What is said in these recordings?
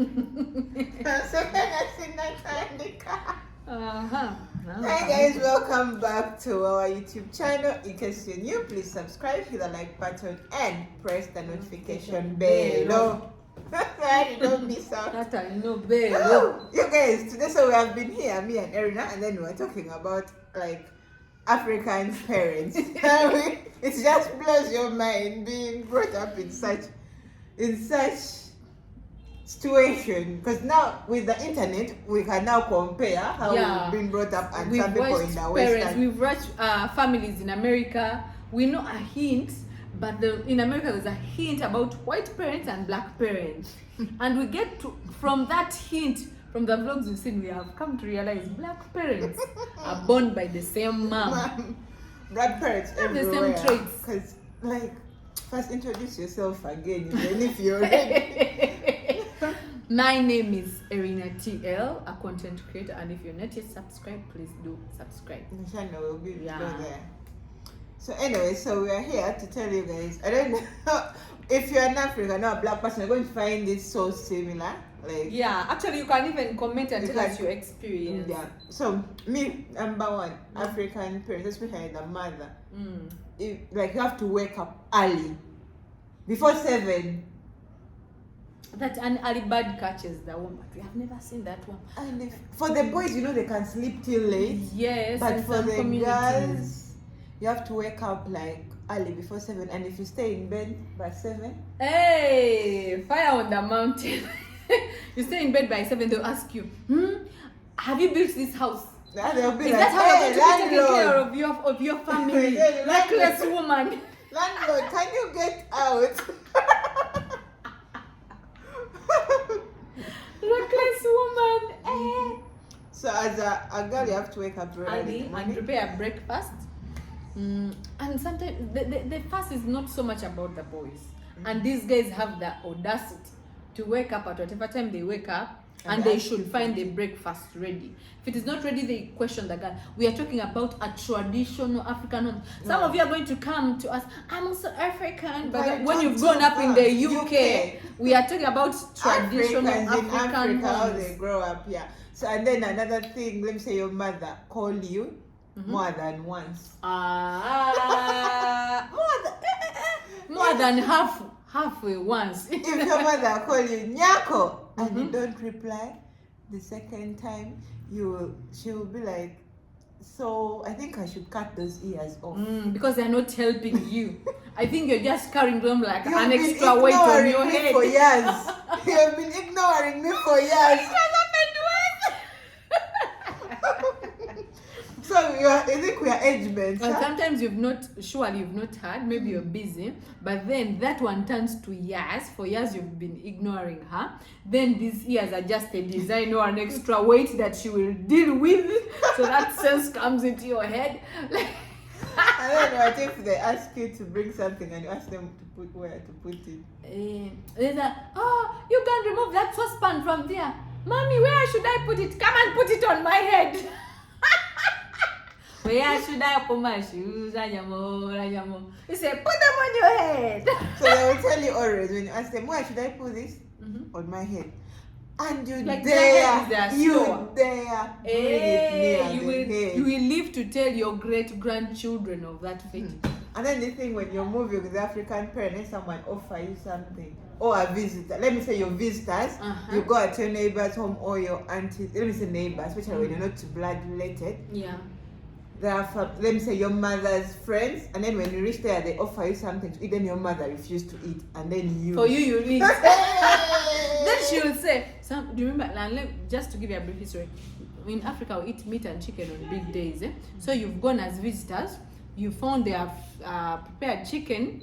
Hi guys, welcome back to our YouTube channel. In case you're new, please subscribe, hit the like button and press the notification bell. Don't miss out. You guys, today so we have been here, me and Erina, and then we were talking about like African parents. It just blows your mind being brought up in such situation, because now with the internet we can now compare how we've been brought up and some people in the Western. We've watched families in America. We know a hint, but in America there's a hint about white parents and black parents. And we get to, from that hint, from the vlogs we've seen, we have come to realize black parents are born by the same mom. Black parents have the everywhere. same traits. Because like, first introduce yourself again, even if you're ready. My name is Erina TL, a content creator, and if you're not yet subscribed, please do subscribe. The channel will be below there. So anyway, so we are here to tell you guys, I don't know if you're an African or a black person, you're going to find this so similar. Like, yeah, actually you can even comment and tell us your experience. Yeah. So me, number one, African parents, especially the mother. Like you have to wake up early, before 7. That an early bird catches the worm, but we have never seen that one. And for the boys, you know, they can sleep till late. Yes. But for the girls, you have to wake up like early, before 7. And if you stay in bed by 7, hey, fire on the mountain. You stay in bed by 7, they'll ask you, have you built this house? Yeah, they'll be Is like, that how hey, you're going to be taking care of your family? Reckless woman. Landlord, can you get out? Reckless woman. So as a girl, you have to wake up early and prepare breakfast. And sometimes the fast is not so much about the boys. And these guys have the audacity to wake up at whatever time they wake up, and they should find the breakfast ready. If it is not ready, they question the girl. We are talking about a traditional African home. Some of you are going to come to us, I'm also African, but when you've grown up in the UK, we are talking about traditional African homes. How they grow up, yeah. So and then another thing, let me say your mother call you more than once. More than halfway once. If your mother call you Nyako and you don't reply the second time, she will be like, so I think I should cut those ears off. Because they're not helping you. I think you're just carrying them like an extra weight on your head. For years. You've been ignoring me for years. So I think we are age mates. And sometimes you've not heard, maybe you're busy, but then that one turns to years. For years you've been ignoring her. Then these ears are just a design or an extra weight that she will deal with. So that sense comes into your head. And then what if they ask you to bring something and you ask them to put where to put it? They say, oh, you can remove that saucepan from there. Mommy, where should I put it? Come and put it on my head. Where should I put my shoes? You say, put them on your head. So they will tell you always when you ask them, where should I put this? On my head. And you like dare, you will live to tell your great-grandchildren of that fate. And then the thing, when you're moving with the African parents, someone offer you something, or a visitor, let me say your visitors, you go at your neighbor's home or your auntie, let me say neighbor, especially when you're not blood related. Yeah. Let me say your mother's friends, and then when you reach there, they offer you something to eat, then your mother refused to eat, and then you eat. Then she will say, do you remember, just to give you a brief history, in Africa we eat meat and chicken on big days. So you've gone as visitors, you found they have prepared chicken,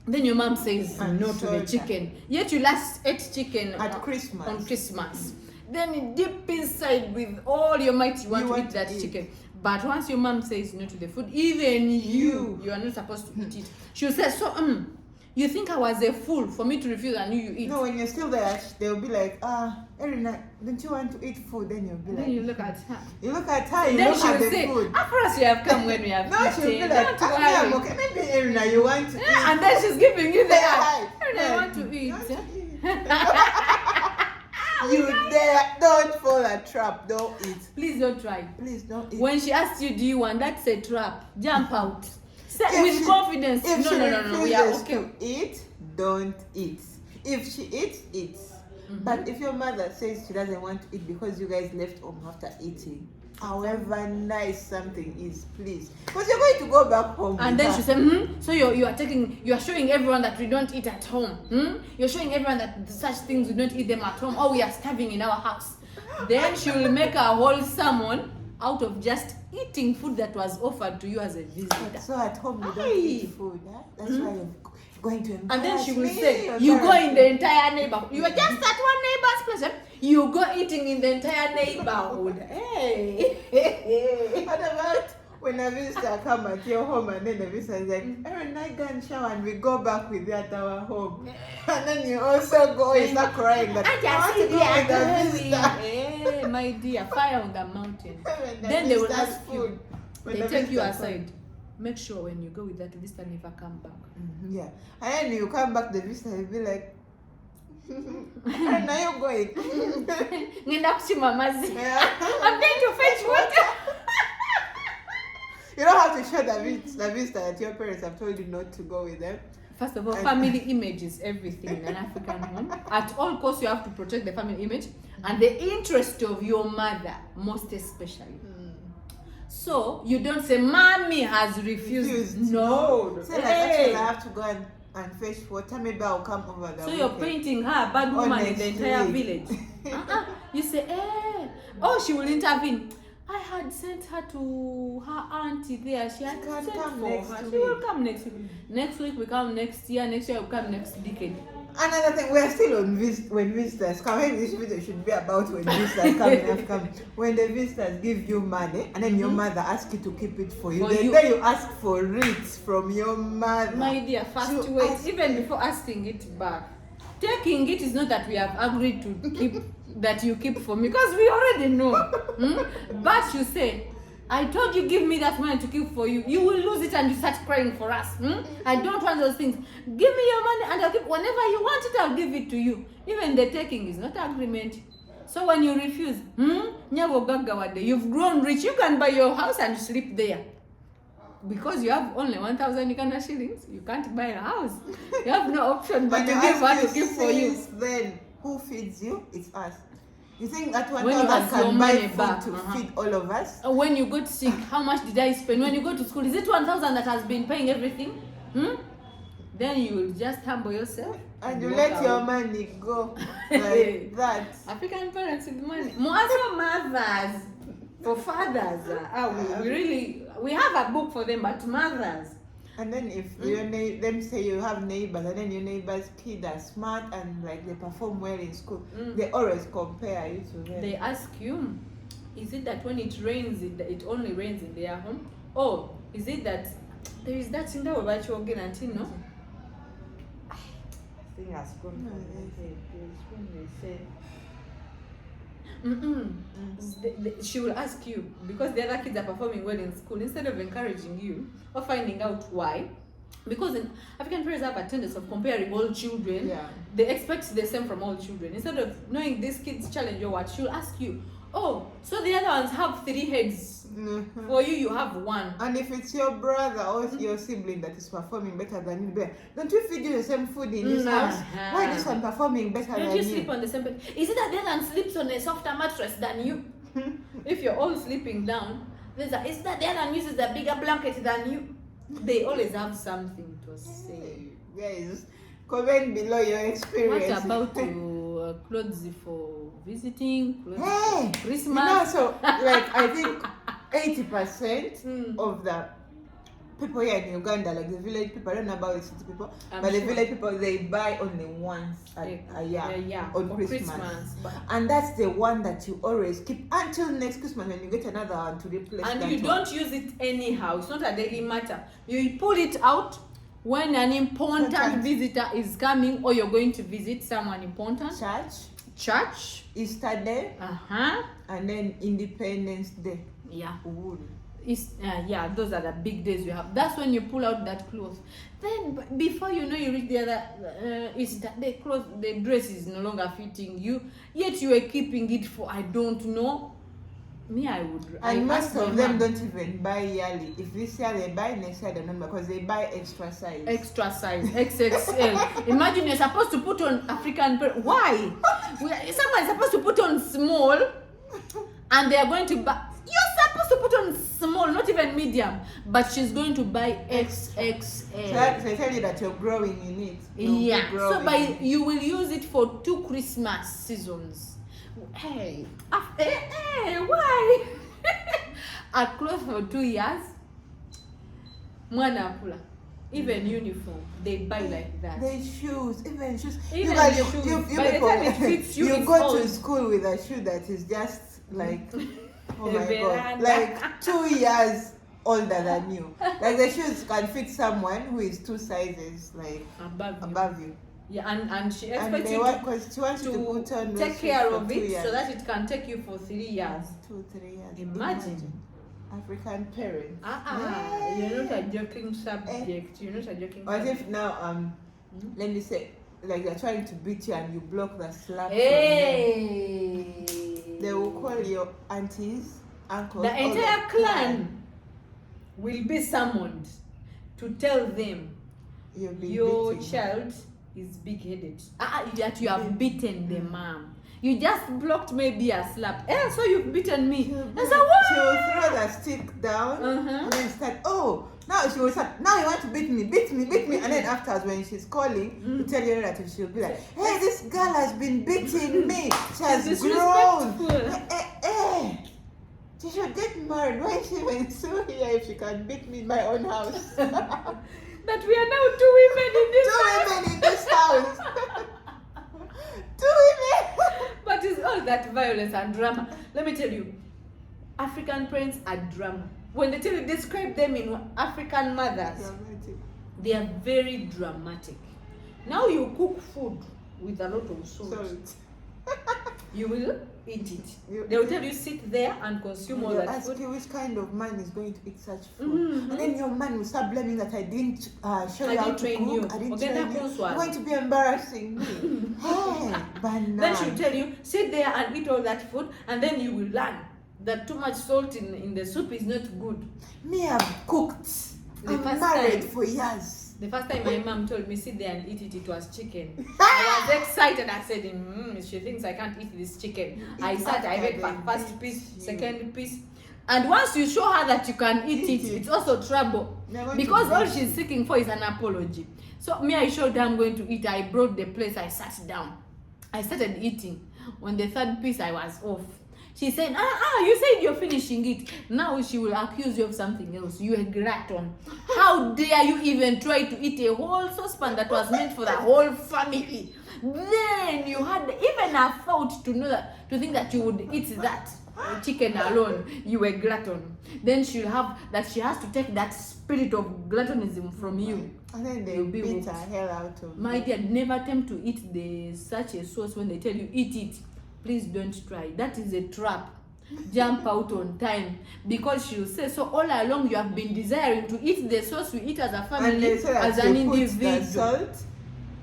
then your mom says no to the chicken, yet you last ate chicken at Christmas. On Christmas. Then deep inside with all your might you want to eat that chicken. But once your mom says no to the food, even you are not supposed to eat it. She'll say, so you think I was a fool for me to refuse and you eat? No, when you're still there, they'll be like, Erina, don't you want to eat food? Then you'll be like, then you look at her. You look at her, you then look at the say, food. After us, you have come when we have no, she'll be like, I'm okay. Maybe Erina, you want to eat. And then she's giving you the hi. Erina, I want to eat. Don't fall a trap. Don't eat. Please don't try. Please don't eat. When she asks you, do you want, that's a trap. Jump out. Say If with she- confidence. If she No. We are refuses okay. to eat, don't eat. If she eats, eats. But if your mother says she doesn't want to eat because you guys left home after eating, however nice something is, please, because you're going to go back home. And with then her. she said, so you are showing everyone that we don't eat at home. You're showing everyone that such things we don't eat them at home. Oh, we are starving in our house. Then she will make a whole sermon out of just eating food that was offered to you as a visitor. So at home you don't Aye. eat food. Huh? That's why you're going to embarrass And then she will me, say, you go embarrass in the entire neighborhood. You are just at one neighbor's place. You go eating in the entire neighborhood. Hey. What about when a visitor come at your home and then the visitor is like, Erin, I go and shower and we go back with you at our home. And then you also go and start crying that I want to go with the visitor. Hey, my dear, fire on the mountain. When the Then they will visitor's ask you. food, when They the take you visitor aside. Make sure when you go with that visitor, never come back. comes. Yeah. And then you come back, the visitor will be like, Erin, are you going? Ngenda kuchima mazi. Yeah. I'm going to fetch water. You don't have to show the visitor that your parents have told you not to go with them. First of all, family image is everything in an African home. At all costs, you have to protect the family image and the interest of your mother, most especially. So you don't say, "Mommy has refused." No. Say like, actually, I have to go and fetch water. Maybe I'll come over the So you're weekend. painting her a bad woman in the entire Honestly. village. You say, oh, she will intervene. I had sent her to her auntie there. She had can sent come for next her. She week. will come next week. Next week we come next year. Next year we come next decade. Another thing, we're still on when visitors come. Maybe this video should be about when visitors come in Africa. When the visitors give you money and then your mother asks you to keep it for you, For then you. you ask for it from your mother. My dear, first She wait, asked even before asking it back. Taking it is not that we have agreed to keep that you keep for me because we already know. But you say, I told you give me that money to keep for you. You will lose it and you start crying for us. I don't want those things. Give me your money and I'll keep whenever you want it, I'll give it to you. Even the taking is not agreement. So when you refuse, you've grown rich. You can buy your house and sleep there. Because you have only 1,000 Uganda shillings, you can't buy a house. You have no option but When to you give ask what to give for you. since then, who feeds you? It's us. You think that When you 1,000 ask your can buy money food back, to feed all of us? When you go to sick, how much did I spend? When you go to school, is it 1,000 that has been paying everything? Then you will just humble yourself. And you walk let your away. money go like that. African parents with money. More so mothers. For fathers, we have a book for them, but mothers. And then if your them say you have neighbors and then your neighbors' kids are smart and like they perform well in school, they always compare you to them. They ask you, is it that when it rains, it only rains in their home? Or is it that there is that thing that we're about again until no? I think has gone from my head. There's when they say She will ask you because the other kids are performing well in school. Instead of encouraging you or finding out why, because in African parents have a tendency of comparing all children. Yeah. They expect the same from all children. Instead of knowing this kid's challenge or what, she'll ask you, oh, so the other ones have 3 heads. For you have 1. And if it's your brother or your sibling that is performing better than you, don't you feed you the same food in this house? Why is this one performing better Don't than you sleep on the same bed? Is it that the other one sleeps on a softer mattress than you? If you're all sleeping down, is it that the other one uses a bigger blanket than you? They always have something to say. Guys, comment below your experience. What about clothes for visiting? Clothes Hey, for Christmas? you know, so like I think 80% of the people here in Uganda, like the village people, I don't know about the city people, I'm but the sure. village people, they buy only once a year on for Christmas. But- And that's the one that you always keep until next Christmas when you get another one to replace And that you one. don't use it anyhow. It's not a daily matter. You pull it out when an important visitor is coming or you're going to visit someone important. Church, Easter Day, Uh-huh. and then Independence Day. Yeah. Uhuru. yeah, those are the big days you have. That's when you pull out that cloth. Then before you know, you reach the other Easter, the dress is no longer fitting you, yet you are keeping it for I don't know. Me, I would. And most of them don't even buy yearly. If this year they buy, next year they don't buy because they buy extra size. Extra size, XXL. Imagine you're supposed to put on African. Why? Someone is supposed to put on small, and they are going to buy. You're supposed to put on small, not even medium, but she's going to buy XXL. So they tell you that you're growing in it. Yeah. So you will use it for 2 Christmas seasons. Hey, why? A cloth for 2 years. Mwana kula. Even uniform, they buy like that. They shoes, even shoes. Even you shoes. you By the people, time it fits you, you it's go old. to school with a shoe that is just like, oh my Veranda. god, like 2 years older than you. Like the shoes can fit someone who is 2 sizes like above you. Yeah, and she And expects they you want, she wants you to put on those take shoes care for of 2 it years. so that it can take you for 3 years. 2-3 years. Imagine. African parents. You're not a joking subject. You're not a joking What subject. if now let me say, like they're trying to beat you and you block the slap from them. Hey! They will call your aunties, uncles. The entire clan will be summoned to tell them your child is big-headed. That you have beaten the mom. You just blocked maybe a slap. So you've beaten me. I said, what? She will throw the stick down and then start, now she will start, now you want to beat me. And then afterwards when she's calling to tell your relative, she'll be like, hey, this girl has been beating me. She has grown. She should get married. Why is she even still here if she can beat me in my own house? That we are now 2 women in this house. 2 women in this house. 2 women. But it's all that violence and drama. Let me tell you, African parents are drama. When they tell you, describe them in African mothers, Dramatic. they are very dramatic. Now you cook food with a lot of salt. You will eat it. They will tell you, sit there and consume all that ask food. you which kind of man is going to eat such food. And then your man will start blaming that I didn't show you how to train cook. you. I didn't Okay, train you. that's You're one. going to be embarrassing me. Hey, banana. Then she'll tell you, sit there and eat all that food, and then you will learn that too much salt in the soup is not good. Me, I've cooked. I'm first married time. for years. The first time my mom told me sit there and eat it, it was chicken. I was excited. I said, she thinks I can't eat this chicken. I sat, I read first piece, second piece. And once you show her that you can eat it, it's also trouble. Because all she's seeking for is an apology. So me, I showed her I'm going to eat. I brought the place, I sat down. I started eating. On the 3rd piece, I was off. She said, you said you're finishing it. Now she will accuse you of something else. You a glutton. How dare you even try to eat a whole saucepan that was meant for the whole family? Then you had even a thought to think that you would eat that chicken alone. You a glutton. Then she has to take that spirit of gluttonism from you. And then they beat her hell out of My dear, never attempt to eat such a sauce when they tell you eat it. Please don't try. That is a trap. Jump out on time, because she'll say so all along you have been desiring to eat the sauce we eat as a family, and they say that as an individual. Put the salt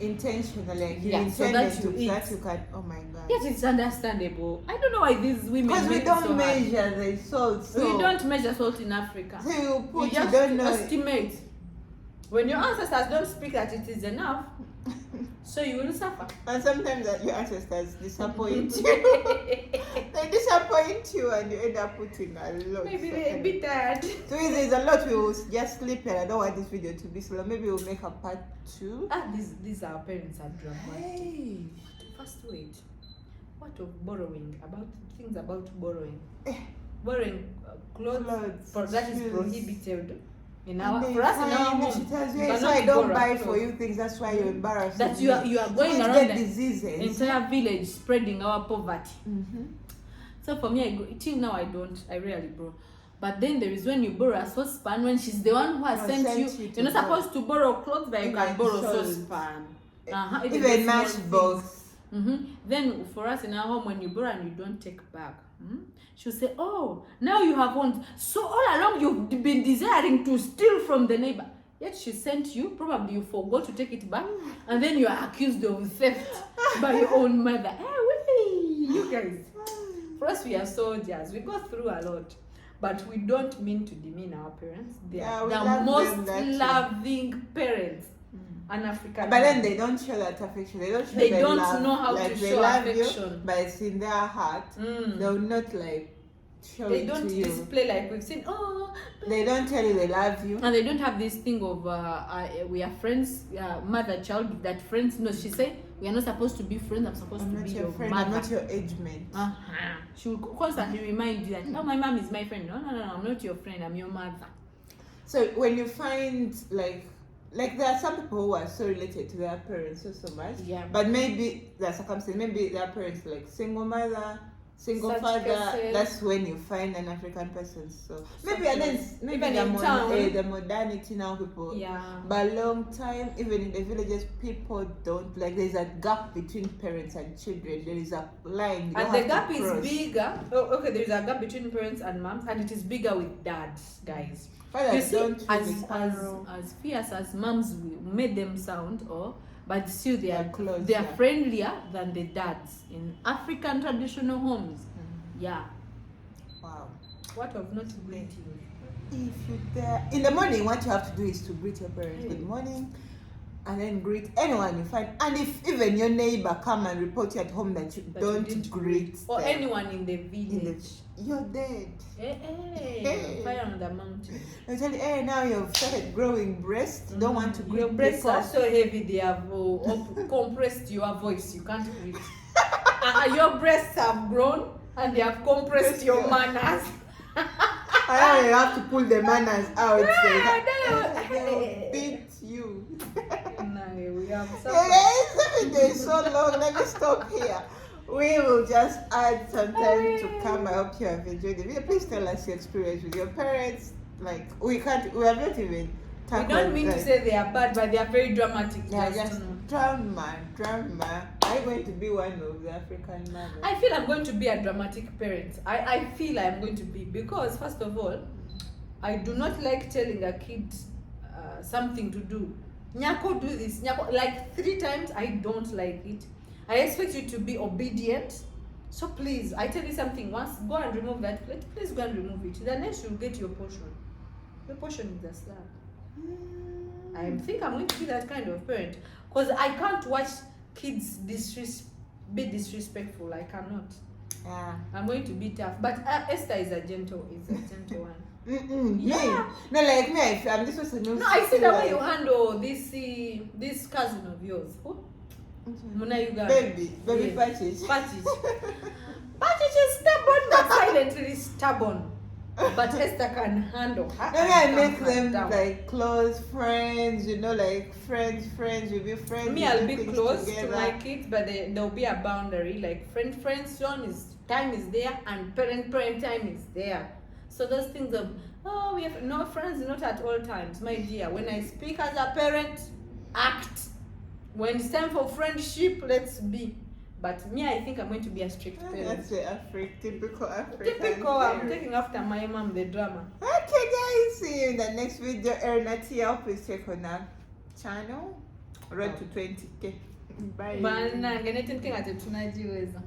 intentionally, so that you eat. That you can. Oh my god. Yes, it's understandable. I don't know why these women. Because we make it don't so measure hard. the salt. So We don't measure salt in Africa. So you put. You just don't know. estimate. When your ancestors don't speak that it is enough, so you will suffer. And sometimes your ancestors disappoint you. They disappoint you and you end up putting a lot. Maybe they're a bit tired. So there's a lot we will just sleep and I don't want this video to be slow. Maybe we'll make a part 2. These our parents are dramatic. Hey. First wait. What of borrowing? Things about borrowing. Borrowing clothes for that is prohibited. For us in our home, so I don't buy for you things. That's why you're embarrassed. That you are going around the diseases. entire village spreading our poverty. So for me, till now I rarely borrow. But then there is when you borrow a saucepan, when she's the one who has sent you. You're not supposed to borrow clothes, but you can borrow saucepan. Even matchbox. Then for us in our home, when you borrow and you don't take back, she'll say, oh, now you have won. So all along you've been desiring to steal from the neighbor. Yet she sent you, probably you forgot to take it back, and then you are accused of theft by your own mother. Hey, you guys. For us, we are soldiers. We go through a lot. But we don't mean to demean our parents. They are the most loving parents. An African. But then they don't show that affection. They don't show They don't love. know how like to they show love affection. You, but it's in their heart. They will not like show They it don't to you. display like we've seen. They don't tell you they love you. And they don't have this thing of we are friends, mother child. That friends. No, she say we are not supposed to be friends. I'm supposed to be your friend. mother. I'm not your age mate. She will constantly remind you that my mom is my friend. No, I'm not your friend. I'm your mother. So when you find like there are some people who are so related to their parents so much. Yeah. But maybe their circumstance, maybe their parents like single mother, single Such father. cases. That's when you find an African person. So maybe maybe even in town, the modernity now people. Yeah. But long time, even in the villages, people don't like. There's a gap between parents and children. There is a line. And the gap is bigger. Okay, there is a gap between parents and moms, and it is bigger with dads, guys. You see, as fierce as moms made them sound, but still they are close. They are friendlier than the dads in African traditional homes. Yeah. Wow. What of not greeting? If you dare, in the morning, what you have to do is to greet your parents. Good morning, and then greet anyone you find. And if even your neighbor come and report you at home that you don't greet or them, anyone in the village, you're dead. Hey. Fire on the mountain. They tell you, hey, now you've started growing breasts. You don't want to greet your breasts people. are so heavy they have compressed your voice. You can't greet. Your breasts have grown and they have compressed your manners. I know you have to pull the manners out. They'll beat you. No, we have It's so long. Let me stop here. We will just add some time to come. I hope you have enjoyed the video. Please tell us your experience with your parents. Like we have not even. We don't mean to say they are bad, but they are very dramatic. Yeah, just drama. Are you going to be one of the African mothers? I feel I'm going to be a dramatic parent. I feel I'm going to be, because first of all, I do not like telling a kid something to do. Nyako, do this. Nyako, like 3 times, I don't like it. I expect you to be obedient. So please, I tell you something once, go and remove that plate. Please go and remove it. The next you'll get your portion. Your portion is the slab. I think I'm going to be that kind of parent, because I can't watch kids be disrespectful. I cannot. Yeah. I'm going to be tough. But Esther is a gentle one. Yeah. No, like me, I'm this person. No, I see the way you handle this cousin of yours. Who? Muna Uganda. Baby Patches. Patches is stubborn, but silently stubborn. But Esther can handle her. Maybe I make them like close friends, like friends, we'll be friends. Me, I'll be close to my kids, but there'll be a boundary. Like friend zone time is there, and parent time is there. So those things of, we have no friends, not at all times. My dear, when I speak as a parent, act. When it's time for friendship, let's be. But me, I think I'm going to be a strict parent. That's the typical African. Typical, I'm taking after my mom, the drama. Okay, guys, see you in the next video. Ernatia, please check on our channel. Road to 20K. Bye. Bana, ngene tinkinga tunajiweza.